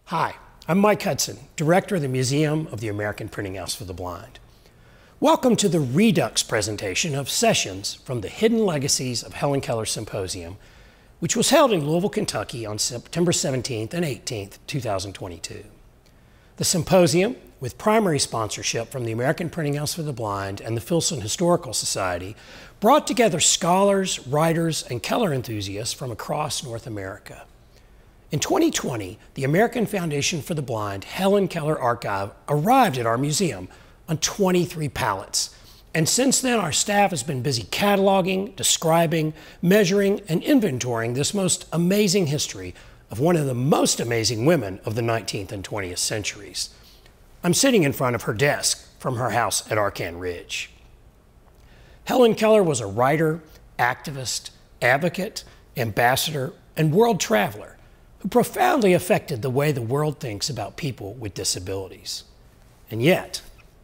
Hi, I'm Mike Hudson, Director of the Museum of the American Printing House for the Blind. Welcome to the Redux presentation of sessions from the Hidden Legacies of Helen Keller Symposium, which was held in Louisville, Kentucky on September 17th and 18th, 2022. The symposium, with primary sponsorship from the American Printing House for the Blind and the Filson Historical Society, brought together scholars, writers, and Keller enthusiasts from across North America. In 2020, the American Foundation for the Blind Helen Keller Archive arrived at our museum on 23 pallets. And since then, our staff has been busy cataloging, describing, measuring, and inventorying this most amazing history of one of the most amazing women of the 19th and 20th centuries. I'm sitting in front of her desk from her house at Arcan Ridge. Helen Keller was a writer, activist, advocate, ambassador, and world traveler who profoundly affected the way the world thinks about people with disabilities. And yet,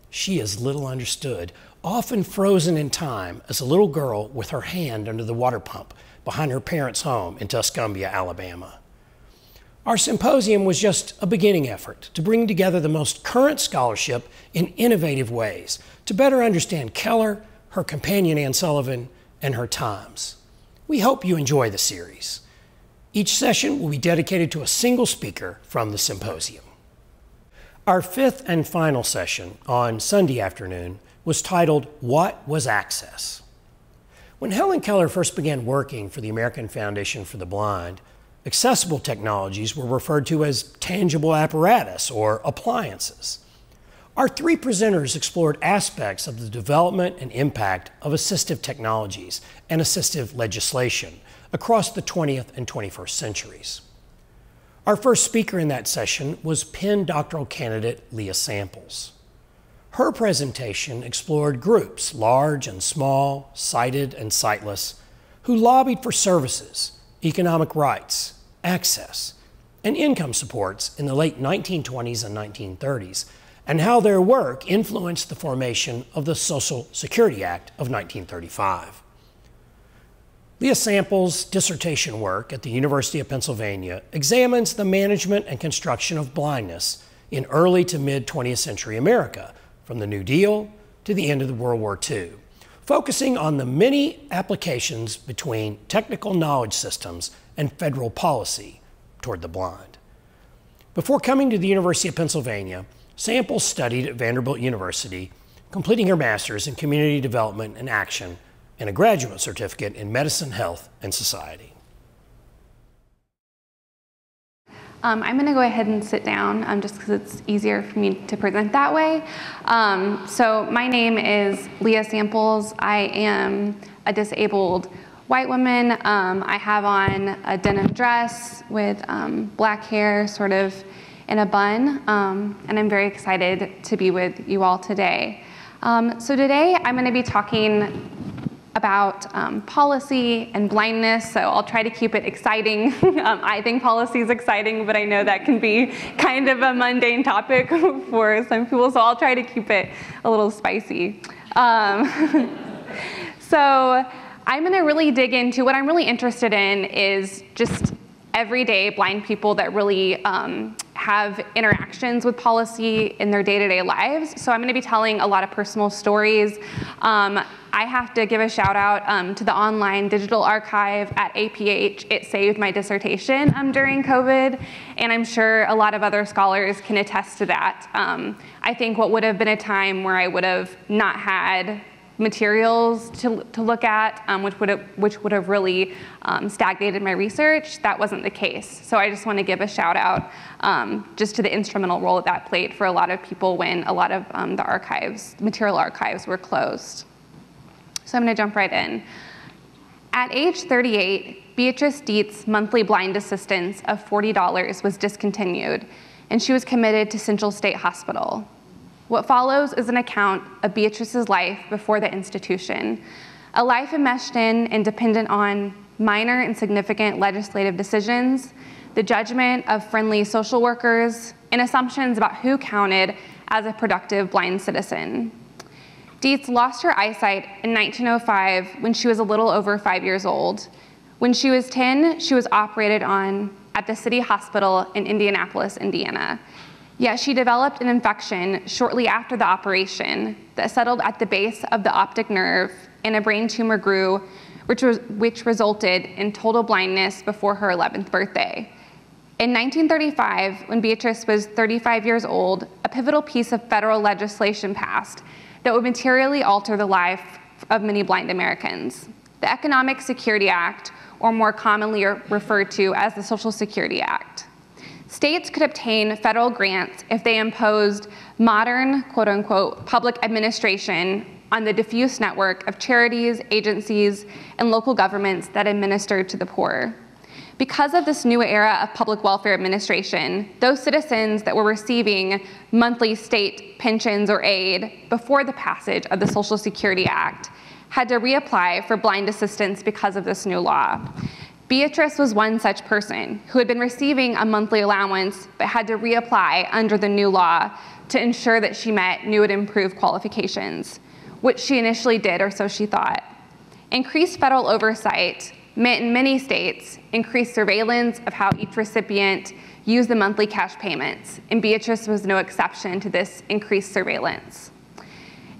she is little understood, often frozen in time as a little girl with her hand under the water pump behind her parents' home in Tuscumbia, Alabama. Our symposium was just a beginning effort to bring together the most current scholarship in innovative ways to better understand Keller, her companion Anne Sullivan, and her times. We hope you enjoy the series. Each session will be dedicated to a single speaker from the symposium. Our fifth and final session on Sunday afternoon was titled, What Was Access? When Helen Keller first began working for the American Foundation for the Blind, accessible technologies were referred to as tangible apparatus or appliances. Our three presenters explored aspects of the development and impact of assistive technologies and assistive legislation across the 20th and 21st centuries. Our first speaker in that session was Penn doctoral candidate Leah Samples. Her presentation explored groups, large and small, sighted and sightless, who lobbied for services, economic rights, access, and income supports in the late 1920s and 1930s, and how their work influenced the formation of the Social Security Act of 1935. Leah Samples' dissertation work at the University of Pennsylvania examines the management and construction of blindness in early to mid-20th century America, from the New Deal to the end of World War II, focusing on the many applications between technical knowledge systems and federal policy toward the blind. Before coming to the University of Pennsylvania, Samples studied at Vanderbilt University, completing her master's in community development and action and a graduate certificate in medicine, health, and society. I'm going to go ahead and sit down just because it's easier for me to present that way. So my name is Leah Samples. I am a disabled white woman. I have on a denim dress with black hair, sort of in a bun, and I'm very excited to be with you all today. So today I'm going to be talking about policy and blindness, so I'll try to keep it exciting. I think policy is exciting, but I know that can be kind of a mundane topic for some people, so I'll try to keep it a little spicy. So I'm going to really dig into what I'm really interested in is just everyday blind people that really have interactions with policy in their day-to-day lives. So I'm going to be telling a lot of personal stories. I have to give a shout out to the online digital archive at APH. It saved my dissertation during COVID, and I'm sure a lot of other scholars can attest to that. I think what would have been a time where I would have not had materials to look at, which would have really stagnated my research, that wasn't the case. So I just want to give a shout out just to the instrumental role that played for a lot of people when a lot of the archives, material archives, were closed. So I'm going to jump right in. At age 38, Beatrice Dietz' monthly blind assistance of $40 was discontinued, and she was committed to Central State Hospital. What follows is an account of Beatrice's life before the institution, a life enmeshed in and dependent on minor and significant legislative decisions, the judgment of friendly social workers, and assumptions about who counted as a productive blind citizen. Dietz lost her eyesight in 1905 when she was a little over 5 years old. When she was 10, she was operated on at the City Hospital in Indianapolis, Indiana. Yet she developed an infection shortly after the operation that settled at the base of the optic nerve, and a brain tumor grew, which resulted in total blindness before her 11th birthday. In 1935, when Beatrice was 35 years old, a pivotal piece of federal legislation passed that would materially alter the life of many blind Americans. The Economic Security Act, or more commonly referred to as the Social Security Act. States could obtain federal grants if they imposed modern, quote unquote, public administration on the diffuse network of charities, agencies, and local governments that administered to the poor. Because of this new era of public welfare administration, those citizens that were receiving monthly state pensions or aid before the passage of the Social Security Act had to reapply for blind assistance because of this new law. Beatrice was one such person who had been receiving a monthly allowance but had to reapply under the new law to ensure that she met new and improved qualifications, which she initially did, or so she thought. Increased federal oversight meant in many states increased surveillance of how each recipient used the monthly cash payments, and Beatrice was no exception to this increased surveillance.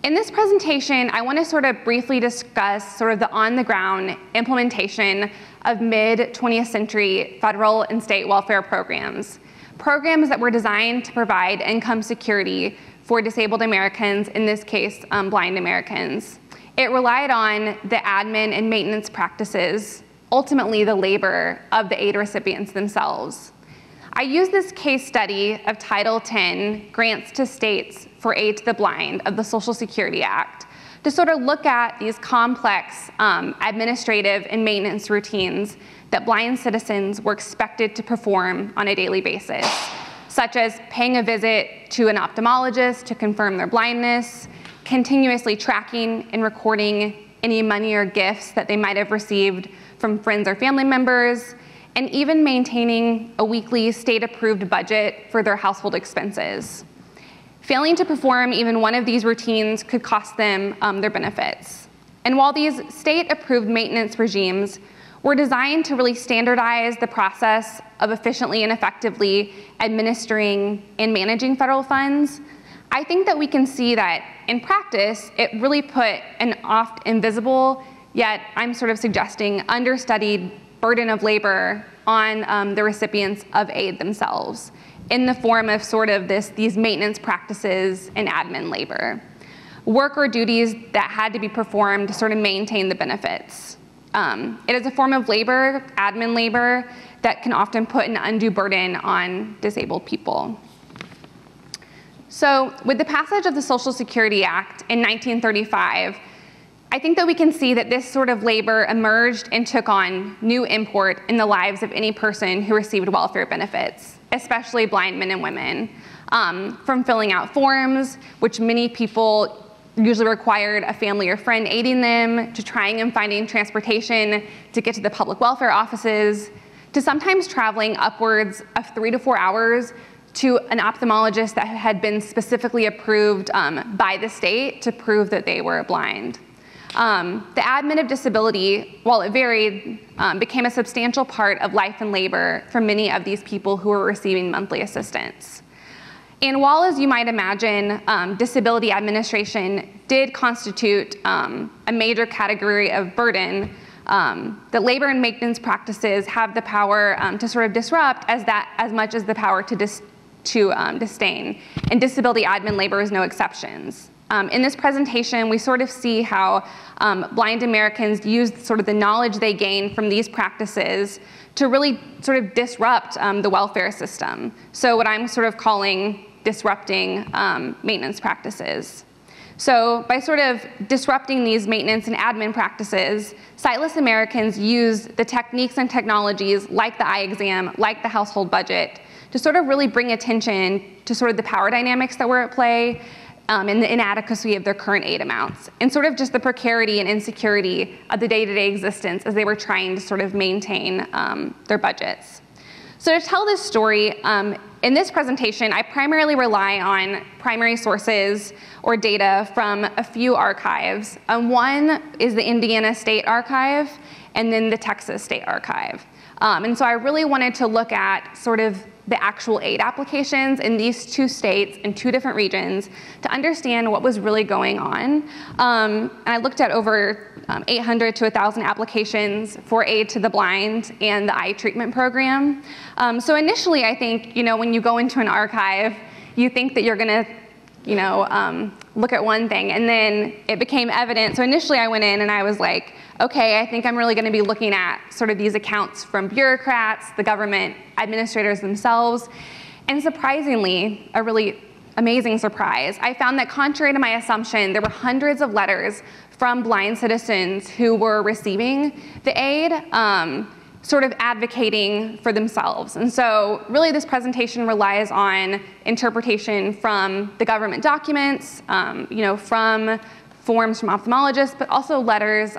In this presentation, I want to sort of briefly discuss sort of the on-the-ground implementation of mid-20th century federal and state welfare programs that were designed to provide income security for disabled Americans, in this case, blind Americans. It relied on the admin and maintenance practices, ultimately the labor of the aid recipients themselves. I use this case study of Title X, Grants to States for Aid to the Blind of the Social Security Act, to sort of look at these complex administrative and maintenance routines that blind citizens were expected to perform on a daily basis, such as paying a visit to an ophthalmologist to confirm their blindness, continuously tracking and recording any money or gifts that they might have received from friends or family members, and even maintaining a weekly state-approved budget for their household expenses. Failing to perform even one of these routines could cost them their benefits. And while these state-approved maintenance regimes were designed to really standardize the process of efficiently and effectively administering and managing federal funds, I think that we can see that in practice, it really put an oft invisible, yet I'm sort of suggesting understudied burden of labor on the recipients of aid themselves in the form of sort of these maintenance practices and admin labor. Work or duties that had to be performed to sort of maintain the benefits. It is a form of labor, admin labor, that can often put an undue burden on disabled people. So with the passage of the Social Security Act in 1935, I think that we can see that this sort of labor emerged and took on new import in the lives of any person who received welfare benefits, especially blind men and women, from filling out forms, which many people usually required a family or friend aiding them, to trying and finding transportation to get to the public welfare offices, to sometimes traveling upwards of 3 to 4 hours to an ophthalmologist that had been specifically approved by the state to prove that they were blind. The admin of disability, while it varied, became a substantial part of life and labor for many of these people who were receiving monthly assistance. And while, as you might imagine, disability administration did constitute a major category of burden, that labor and maintenance practices have the power to sort of disrupt as much as the power to disdain. And disability admin labor is no exceptions. In this presentation, we sort of see how blind Americans use sort of the knowledge they gain from these practices to really sort of disrupt the welfare system. So what I'm sort of calling disrupting maintenance practices. So by sort of disrupting these maintenance and admin practices, sightless Americans use the techniques and technologies like the eye exam, like the household budget, to sort of really bring attention to sort of the power dynamics that were at play and the inadequacy of their current aid amounts, and sort of just the precarity and insecurity of the day-to-day existence as they were trying to sort of maintain their budgets. So to tell this story, in this presentation, I primarily rely on primary sources or data from a few archives. One is the Indiana State Archive, and then the Texas State Archive. And so I really wanted to look at sort of the actual aid applications in these two states in two different regions to understand what was really going on. And I looked at over 800 to 1,000 applications for aid to the blind and the eye treatment program. So initially, I think, when you go into an archive, you think that you're going to, look at one thing, and then it became evident. So initially I went in and I was like, okay, I think I'm really going to be looking at sort of these accounts from bureaucrats, the government administrators themselves. And surprisingly, a really amazing surprise, I found that contrary to my assumption, there were hundreds of letters from blind citizens who were receiving the aid, sort of advocating for themselves. And so really this presentation relies on interpretation from the government documents, from forms from ophthalmologists, but also letters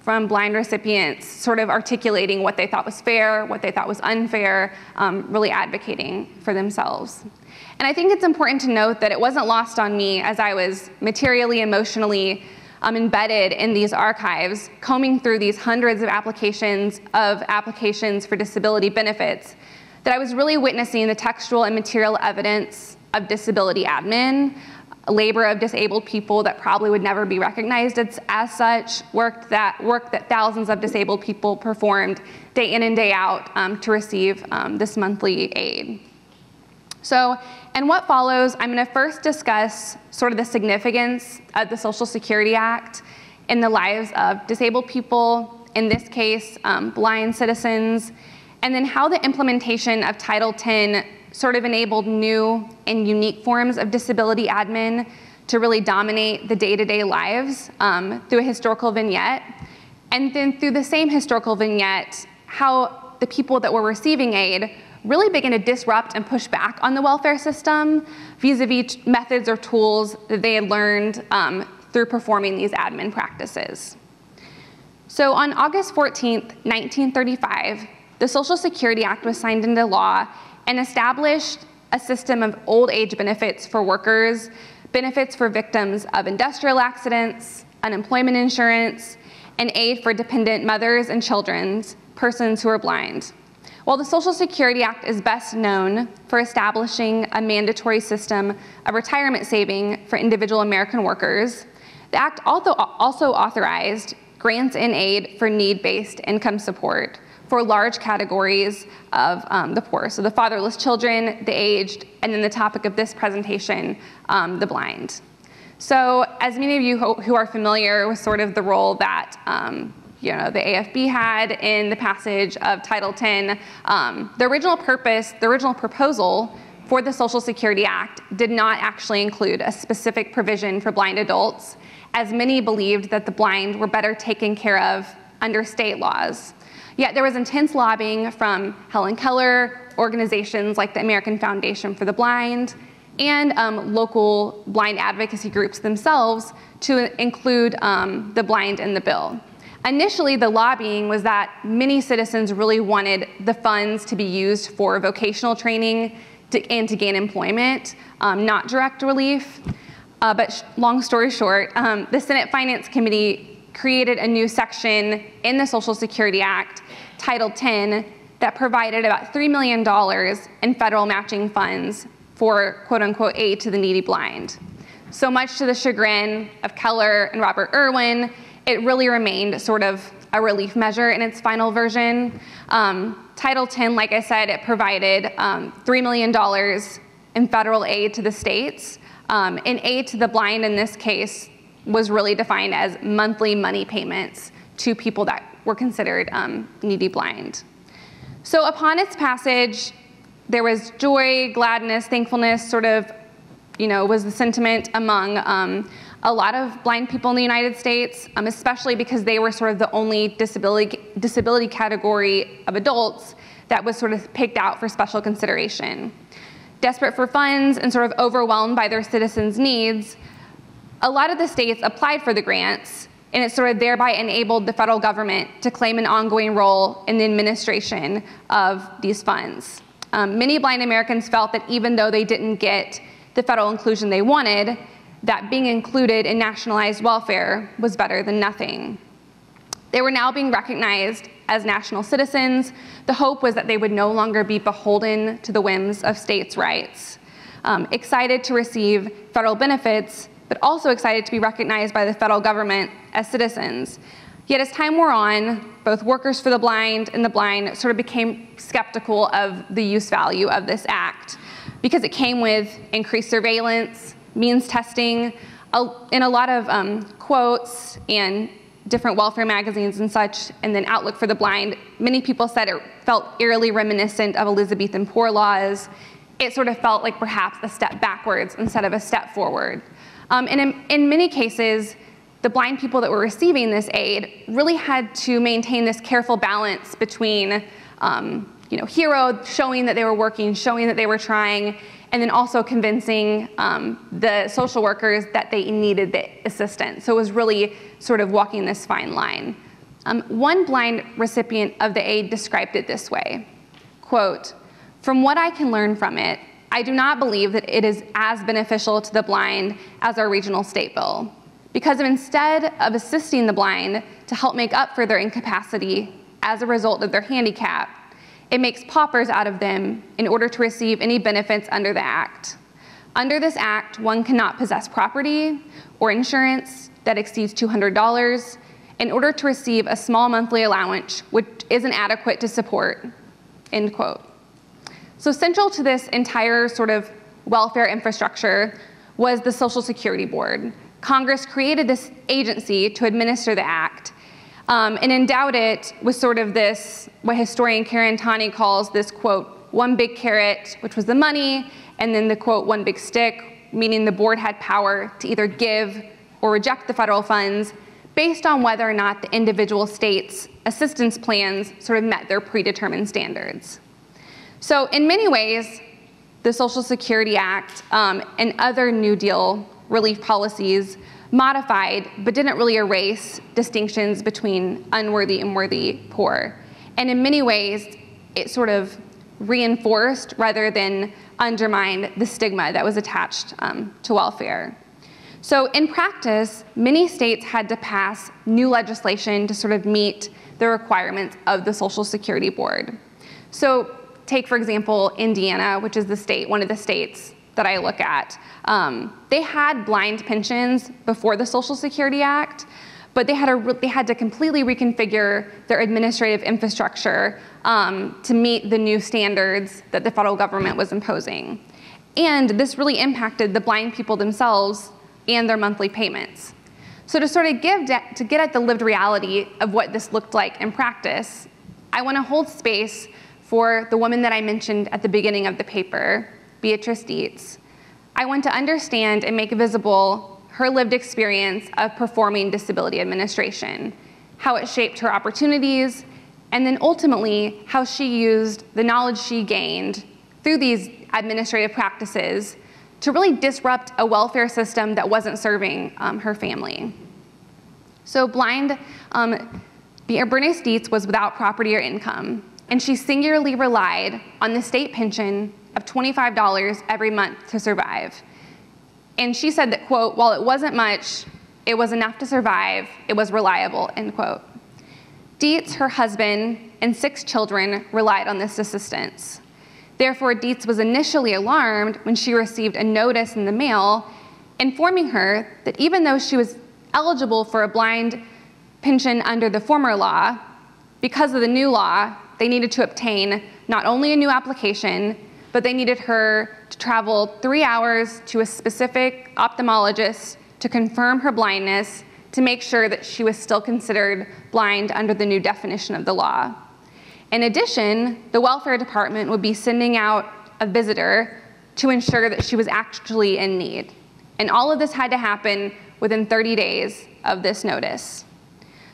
from blind recipients sort of articulating what they thought was fair, what they thought was unfair, really advocating for themselves. And I think it's important to note that it wasn't lost on me as I was materially, emotionally embedded in these archives, combing through these hundreds of applications for disability benefits, that I was really witnessing the textual and material evidence of disability admin, labor of disabled people that probably would never be recognized as such, work that thousands of disabled people performed day in and day out to receive this monthly aid. So, in what follows, I'm going to first discuss sort of the significance of the Social Security Act in the lives of disabled people, in this case, blind citizens, and then how the implementation of Title X sort of enabled new and unique forms of disability admin to really dominate the day-to-day lives through a historical vignette. And then through the same historical vignette, how the people that were receiving aid really began to disrupt and push back on the welfare system vis-a-vis methods or tools that they had learned through performing these admin practices. So on August 14th, 1935, the Social Security Act was signed into law and established a system of old age benefits for workers, benefits for victims of industrial accidents, unemployment insurance, and aid for dependent mothers and children, persons who are blind. While the Social Security Act is best known for establishing a mandatory system of retirement saving for individual American workers, the Act also authorized grants and aid for need-based income support for large categories of the poor. So the fatherless children, the aged, and then the topic of this presentation, the blind. So as many of you who are familiar with sort of the role that the AFB had in the passage of Title X, the original proposal for the Social Security Act did not actually include a specific provision for blind adults, as many believed that the blind were better taken care of under state laws. Yet there was intense lobbying from Helen Keller, organizations like the American Foundation for the Blind, and local blind advocacy groups themselves to include the blind in the bill. Initially, the lobbying was that many citizens really wanted the funds to be used for vocational training and to gain employment, not direct relief. But long story short, the Senate Finance Committee created a new section in the Social Security Act, Title X, that provided about $3 million in federal matching funds for quote-unquote aid to the needy blind. So much to the chagrin of Keller and Robert Irwin, it really remained sort of a relief measure in its final version. Title X, like I said, it provided $3 million in federal aid to the states. And aid to the blind in this case was really defined as monthly money payments to people that were considered needy blind. So upon its passage, there was joy, gladness, thankfulness, sort of, was the sentiment among a lot of blind people in the United States, especially because they were sort of the only disability category of adults that was sort of picked out for special consideration. Desperate for funds and sort of overwhelmed by their citizens' needs, a lot of the states applied for the grants, and it sort of thereby enabled the federal government to claim an ongoing role in the administration of these funds. Many blind Americans felt that even though they didn't get the federal inclusion they wanted, that being included in nationalized welfare was better than nothing. They were now being recognized as national citizens. The hope was that they would no longer be beholden to the whims of states' rights. Excited to receive federal benefits, but also excited to be recognized by the federal government as citizens. Yet as time wore on, both workers for the blind and the blind sort of became skeptical of the use value of this act because it came with increased surveillance, means testing, in a lot of quotes and different welfare magazines and such, and then Outlook for the Blind. Many people said it felt eerily reminiscent of Elizabethan poor laws. It sort of felt like perhaps a step backwards instead of a step forward. And in many cases, the blind people that were receiving this aid really had to maintain this careful balance between hero showing that they were working, showing that they were trying, and then also convincing the social workers that they needed the assistance. So it was really sort of walking this fine line. One blind recipient of the aid described it this way, quote, "From what I can learn from it, I do not believe that it is as beneficial to the blind as our regional state bill, because instead of assisting the blind to help make up for their incapacity as a result of their handicap, it makes paupers out of them in order to receive any benefits under the Act. Under this Act, one cannot possess property or insurance that exceeds $200 in order to receive a small monthly allowance which isn't adequate to support," end quote. So central to this entire sort of welfare infrastructure was the Social Security Board. Congress created this agency to administer the Act, and endowed it with sort of this, what historian Karen Taney calls this, quote, "one big carrot," which was the money, and then the, quote, "one big stick," meaning the board had power to either give or reject the federal funds based on whether or not the individual states' assistance plans sort of met their predetermined standards. So in many ways, the Social Security Act and other New Deal relief policies modified but didn't really erase distinctions between unworthy and worthy poor. And in many ways, it sort of reinforced rather than undermined the stigma that was attached to welfare. So in practice, many states had to pass new legislation to sort of meet the requirements of the Social Security Board. So take, for example, Indiana, which is the state, one of the states that I look at. They had blind pensions before the Social Security Act, but they had to completely reconfigure their administrative infrastructure to meet the new standards that the federal government was imposing. And this really impacted the blind people themselves and their monthly payments. So to sort of get at the lived reality of what this looked like in practice, I want to hold space for the woman that I mentioned at the beginning of the paper, Beatrice Dietz. I want to understand and make visible her lived experience of performing disability administration, how it shaped her opportunities, and then ultimately how she used the knowledge she gained through these administrative practices to really disrupt a welfare system that wasn't serving her family. So blind, Bernice Dietz was without property or income, and she singularly relied on the state pension of $25 every month to survive. And she said that, quote, "while it wasn't much, it was enough to survive, it was reliable," end quote. Dietz, her husband, and 6 children relied on this assistance. Therefore, Dietz was initially alarmed when she received a notice in the mail informing her that even though she was eligible for a blind pension under the former law, because of the new law, they needed to obtain not only a new application, but they needed her to travel 3 hours to a specific ophthalmologist to confirm her blindness to make sure that she was still considered blind under the new definition of the law. In addition, the welfare department would be sending out a visitor to ensure that she was actually in need. And all of this had to happen within 30 days of this notice.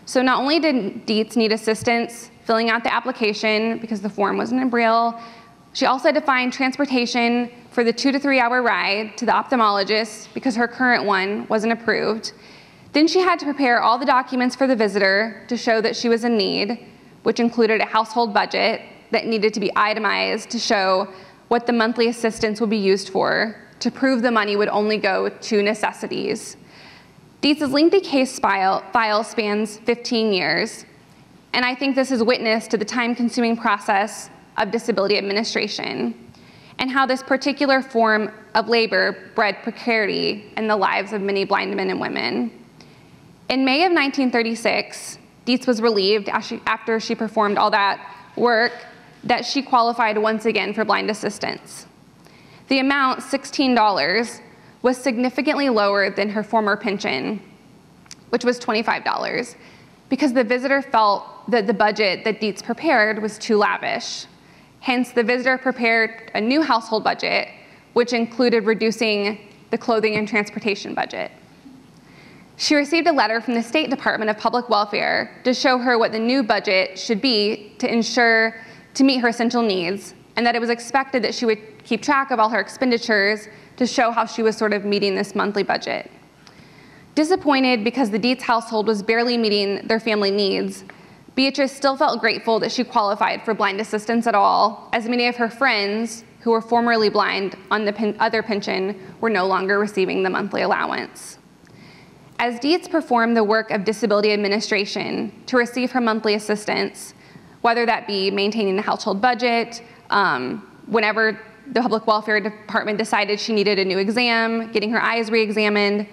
So not only did Dietz need assistance filling out the application because the form wasn't in Braille, she also had to find transportation for the 2 to 3 hour ride to the ophthalmologist because her current one wasn't approved. Then she had to prepare all the documents for the visitor to show that she was in need, which included a household budget that needed to be itemized to show what the monthly assistance would be used for, to prove the money would only go to necessities. Dietz's lengthy case file spans 15 years, And I think this is witness to the time-consuming process of disability administration and how this particular form of labor bred precarity in the lives of many blind men and women. In May of 1936, Dietz was relieved after she performed all that work that she qualified once again for blind assistance. The amount, $16, was significantly lower than her former pension, which was $25, because the visitor felt that the budget that Dietz prepared was too lavish. Hence, the visitor prepared a new household budget, which included reducing the clothing and transportation budget. She received a letter from the State Department of Public Welfare to show her what the new budget should be to meet her essential needs, and that it was expected that she would keep track of all her expenditures to show how she was sort of meeting this monthly budget. Disappointed because the Dietz household was barely meeting their family needs, Beatrice still felt grateful that she qualified for blind assistance at all, as many of her friends who were formerly blind on the other pension were no longer receiving the monthly allowance. As Dietz performed the work of disability administration to receive her monthly assistance, whether that be maintaining the household budget, whenever the Public Welfare Department decided she needed a new exam, getting her eyes re-examined,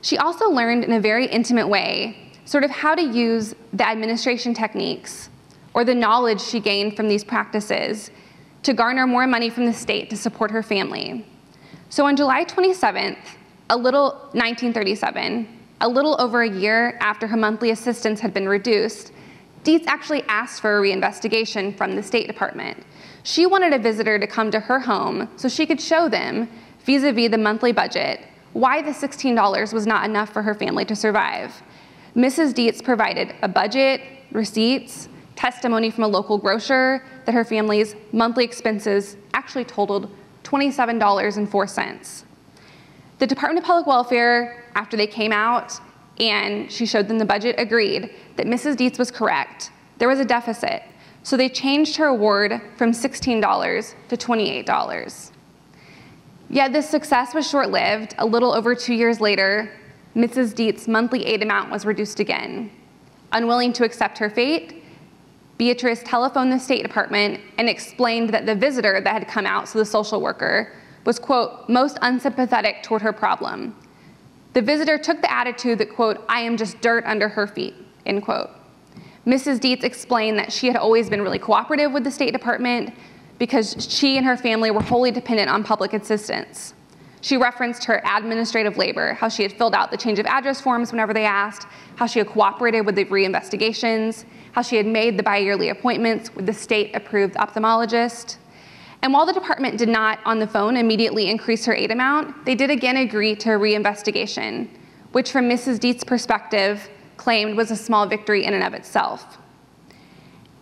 she also learned in a very intimate way sort of how to use the administration techniques or the knowledge she gained from these practices to garner more money from the state to support her family. So on July 27th, 1937, a little over a year after her monthly assistance had been reduced, Dietz actually asked for a reinvestigation from the State Department. She wanted a visitor to come to her home so she could show them, vis-a-vis the monthly budget, why the $16 was not enough for her family to survive. Mrs. Dietz provided a budget, receipts, testimony from a local grocer that her family's monthly expenses actually totaled $27.04. The Department of Public Welfare, after they came out and she showed them the budget, agreed that Mrs. Dietz was correct. There was a deficit, so they changed her award from $16 to $28. Yet this success was short-lived. A little over 2 years later, Mrs. Dietz's monthly aid amount was reduced again. Unwilling to accept her fate, Beatrice telephoned the State Department and explained that the visitor that had come out, so the social worker, was, quote, most unsympathetic toward her problem. The visitor took the attitude that, quote, I am just dirt under her feet, end quote. Mrs. Dietz explained that she had always been really cooperative with the State Department because she and her family were wholly dependent on public assistance. She referenced her administrative labor, how she had filled out the change of address forms whenever they asked, how she had cooperated with the reinvestigations, how she had made the bi-yearly appointments with the state-approved ophthalmologist. And while the department did not, on the phone, immediately increase her aid amount, they did again agree to a reinvestigation, which from Mrs. Dietz's perspective, claimed was a small victory in and of itself.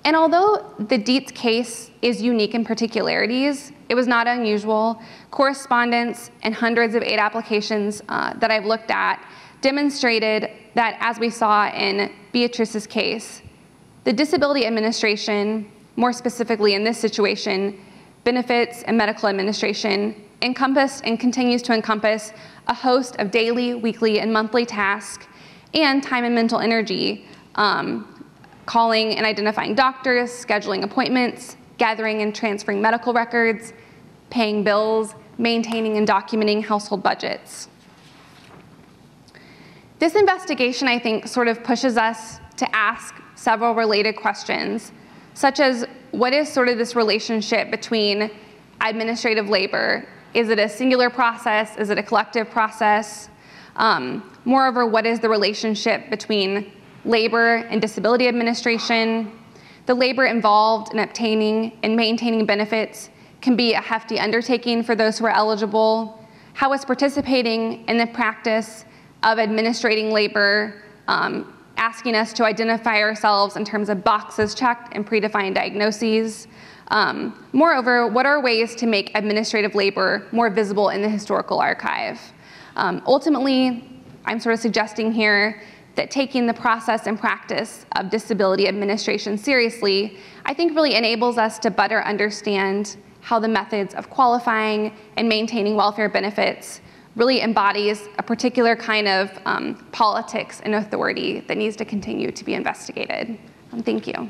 And although the Dietz case is unique in particularities, it was not unusual. Correspondence and hundreds of aid applications that I've looked at demonstrated that, as we saw in Beatrice's case, the Disability Administration, more specifically in this situation, Benefits and Medical Administration, encompassed and continues to encompass a host of daily, weekly, and monthly tasks and time and mental energy, calling and identifying doctors, scheduling appointments, gathering and transferring medical records, paying bills, maintaining and documenting household budgets. This investigation, I think, sort of pushes us to ask several related questions, such as what is sort of this relationship between administrative labor? Is it a singular process? Is it a collective process? Moreover, what is the relationship between labor and disability administration? The labor involved in obtaining and maintaining benefits can be a hefty undertaking for those who are eligible. How is participating in the practice of administrating labor asking us to identify ourselves in terms of boxes checked and predefined diagnoses? Moreover, what are ways to make administrative labor more visible in the historical archive? Ultimately, I'm sort of suggesting here that taking the process and practice of disability administration seriously, I think really enables us to better understand how the methods of qualifying and maintaining welfare benefits really embodies a particular kind of politics and authority that needs to continue to be investigated. Thank you.